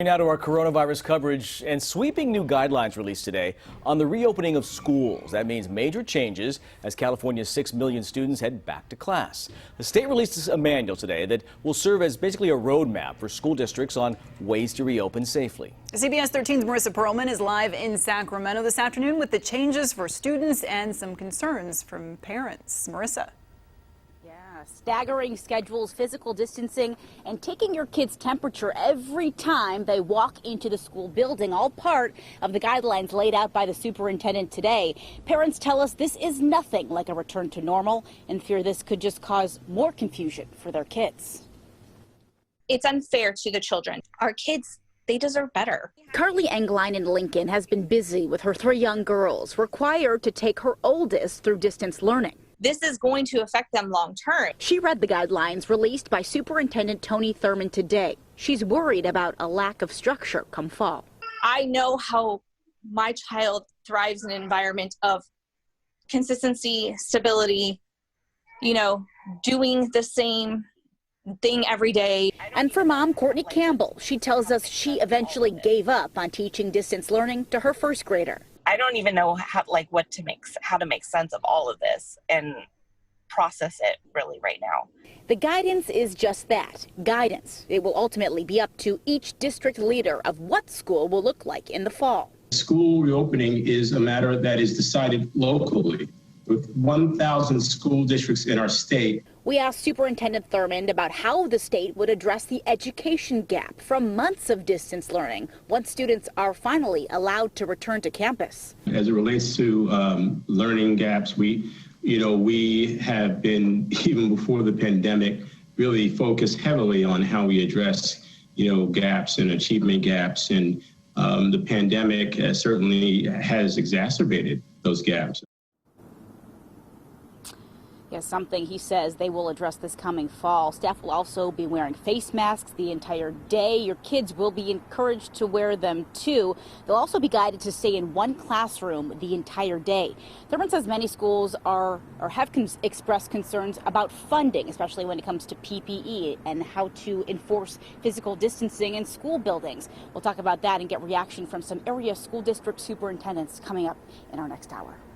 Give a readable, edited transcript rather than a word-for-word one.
Now to our coronavirus coverage and sweeping new guidelines released today on the reopening of schools. That means major changes as California's 6 million students head back to class. The state released a manual today that will serve as basically a roadmap for school districts on ways to reopen safely. CBS 13's Marissa Perlman is live in Sacramento this afternoon with the changes for students and some concerns from parents. Marissa. Staggering schedules, physical distancing, and taking your kids' temperature every time they walk into the school building, all part of the guidelines laid out by the superintendent today. Parents tell us this is nothing like a return to normal and fear this could just cause more confusion for their kids. It's unfair to the children. Our kids, they deserve better. Carly Engline in Lincoln has been busy with her 3 young girls, required to take her oldest through distance learning. This is going to affect them long term. She read the guidelines released by Superintendent Tony Thurmond today. She's worried about a lack of structure come fall. I know how my child thrives in an environment of consistency, stability, doing the same thing every day. And for mom Courtney Campbell, she tells us she eventually gave up on teaching distance learning to her first grader. I don't even know how to make sense of all of this and process it really right now. The guidance is just that, guidance. It will ultimately be up to each district leader of what school will look like in the fall. School reopening is a matter that is decided locally. With 1,000 school districts in our state. We asked Superintendent Thurmond about how the state would address the education gap from months of distance learning once students are finally allowed to return to campus. As it relates to learning gaps, we have been, even before the pandemic, really focused heavily on how we address, gaps and achievement gaps. And the pandemic certainly has exacerbated those gaps. Yes, something he says they will address this coming fall. Staff will also be wearing face masks the entire day. Your kids will be encouraged to wear them too. They'll also be guided to stay in one classroom the entire day. Thurmond says many schools have expressed concerns about funding, especially when it comes to PPE and how to enforce physical distancing in school buildings. We'll talk about that and get reaction from some area school district superintendents coming up in our next hour.